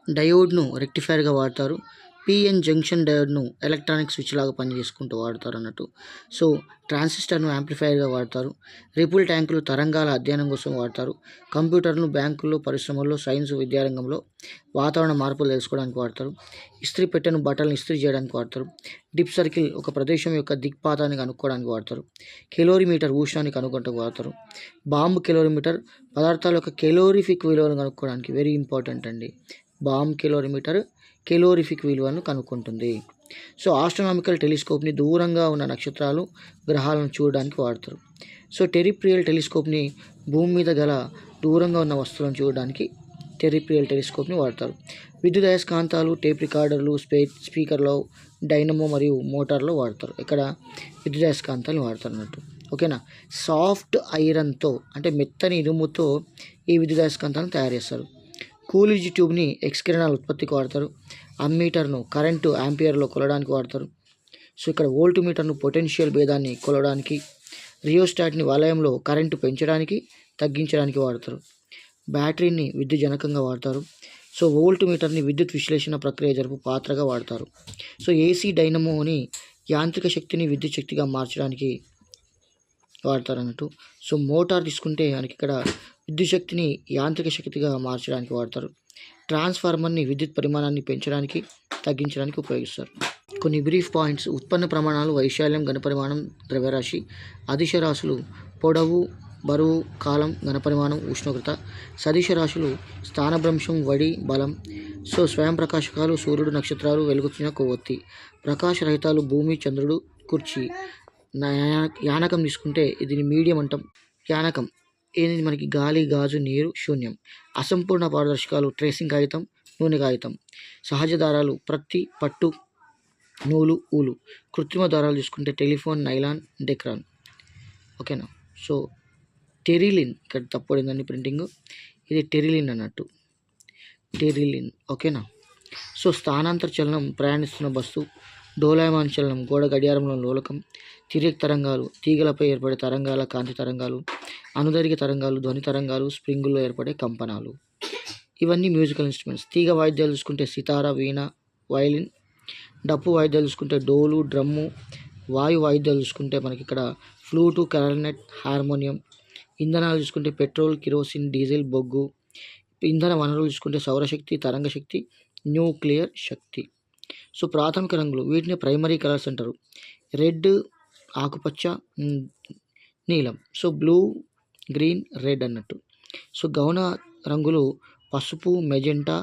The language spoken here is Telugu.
డయోడ్ను రెక్టిఫైర్గా వాడతారు. పిఎన్ జంక్షన్ డయోడ్ను ఎలక్ట్రానిక్ స్విచ్ లాగా పనిచేసుకుంటూ వాడతారు అన్నట్టు. సో ట్రాన్సిస్టర్ను యాంప్లిఫైర్గా వాడతారు. రిపుల్ ట్యాంకులు తరంగాల అధ్యయనం కోసం వాడతారు. కంప్యూటర్ను బ్యాంకుల్లో, పరిశ్రమల్లో, సైన్స్, విద్యారంగంలో వాతావరణ మార్పులు తెలుసుకోవడానికి వాడతారు. ఇస్త్రీ పెట్టెను బట్టలను ఇస్త్రీ చేయడానికి వాడతారు. డిప్ సర్కిల్ ఒక ప్రదేశం యొక్క దిక్పాతాన్ని కనుక్కోవడానికి వాడతారు. కెలోరీమీటర్ ఉష్ణాన్ని కనుగొనడానికి వాడతారు. బాంబు కెలోరీమీటర్ పదార్థాల యొక్క కెలోరిఫిక్ విలువను కనుక్కోవడానికి వెరీ ఇంపార్టెంట్ అండి. బాంబ్ కెలోరీమీటర్ కెలోరిఫిక్ విలువను కనుక్కుంటుంది. సో ఆస్ట్రోనామికల్ టెలిస్కోప్ని దూరంగా ఉన్న నక్షత్రాలు, గ్రహాలను చూడడానికి వాడతారు. సో టెరిప్రియల్ టెలిస్కోప్ని భూమి మీద గల దూరంగా ఉన్న వస్తువులను చూడడానికి టెరిప్రియల్ టెలిస్కోప్ని వాడతారు. విద్యుత్ అయస్కాంతాలు, టేప్ రికార్డర్లు, స్పీకర్లో, డైనమో మరియు మోటార్లో వాడతారు. ఇక్కడ విద్యుత్ అయస్కాంతాలను వాడతారు అన్నట్టు. ఓకేనా. సాఫ్ట్ ఐరన్తో అంటే మెత్తని ఇనుముతో ఈ విద్యుత్ అయస్కాంతాలను తయారు చేస్తారు. కూలిడ్జ్ ట్యూబ్ని ఎక్స్ కిరణాల ఉత్పత్తికి వాడతారు. అమ్మీటర్ను కరెంటు యాంపియర్లో కొలవడానికి వాడతారు. సో ఇక్కడ వోల్ట్ మీటర్ను పొటెన్షియల్ భేదాన్ని కొలవడానికి, రియోస్టాట్ని వలయంలో కరెంటు పెంచడానికి, తగ్గించడానికి వాడతారు. బ్యాటరీని విద్యుత్ జనకంగా వాడతారు. సో వోల్ట్ మీటర్ని విద్యుత్ విశ్లేషణ ప్రక్రియ జరుపు పాత్రగా వాడతారు. సో ఏసీ డైనమోని యాంత్రిక శక్తిని విద్యుత్ శక్తిగా మార్చడానికి వాడతారు అన్నట్టు. సో మోటార్ తీసుకుంటే మనకి ఇక్కడ విద్యుత్ శక్తిని యాంత్రిక శక్తిగా మార్చడానికి వాడతారు. ట్రాన్స్ఫార్మర్ని విద్యుత్ పరిమాణాన్ని పెంచడానికి, తగ్గించడానికి ఉపయోగిస్తారు. కొన్ని బ్రీఫ్ పాయింట్స్: ఉత్పన్న ప్రమాణాలు వైశాల్యం, ఘనపరిమాణం, ద్రవ్యరాశి. అదిశ రాశులు పొడవు, బరువు, కాలం, ఘనపరిమాణం, ఉష్ణోగ్రత. సదిశ రాశులు స్థానభ్రంశం, వడి, బలం. సో స్వయం ప్రకాశకాలు సూర్యుడు, నక్షత్రాలు, వెలుగుతున్న కొవ్వొత్తి. ప్రకాశరహితాలు భూమి, చంద్రుడు, కుర్చీ. యానకం తీసుకుంటే దీన్ని మీడియం అంటాం. యానకం ఏది మనకి గాలి, గాజు, నీరు, శూన్యం. అసంపూర్ణ పారదర్శకాలు ట్రేసింగ్ కాగితం, నూనె కాగితం. సహజ దారాలు ప్రత్తి, పట్టు, నూలు, ఊలు. కృత్రిమ దారాలు చూసుకుంటే టెలిఫోన్, నైలాన్, డెక్రాన్. ఓకేనా. సో టెరిలిన్ ఇక్కడ తప్పడిందండి ప్రింటింగ్, ఇది టెరిలిన్ అన్నట్టు, టెరిలిన్. ఓకేనా. సో స్థానాంతర చలనం ప్రయాణిస్తున్న బస్సు. డోలాయమాన చలనం గోడ గడియారంలో లోలకం. తిరిగే తరంగాలు తీగలపై ఏర్పడే తరంగాల కాంతి తరంగాలు. అనుదైర్ఘ్య తరంగాలు ధ్వని తరంగాలు, స్ప్రింగుల్లో ఏర్పడే కంపనాలు. ఇవన్నీ మ్యూజికల్ ఇన్స్ట్రుమెంట్స్. తీగ వాయిద్యాలు చూసుకుంటే సితార, వీణ, వయలిన్. డప్పు వాయిద్యాలు చూసుకుంటే డోలు, డ్రమ్ము. వాయు వాయిద్యాలు చూసుకుంటే మనకి ఇక్కడ ఫ్లూటు, క్లారినెట్, హార్మోనియం. ఇంధనాలు చూసుకుంటే పెట్రోల్, కిరోసిన్, డీజిల్, బొగ్గు. ఇంధన వనరులు చూసుకుంటే సౌరశక్తి, తరంగశక్తి, న్యూక్లియర్ శక్తి. సో ప్రాథమిక రంగులు వీటిని ప్రైమరీ కలర్స్ అంటారు. రెడ్ ఆకుపచ్చ, నీలం. సో బ్లూ, గ్రీన్, రెడ్ అన్నట్టు. సో గౌణ రంగులు పసుపు, మెజెంటా,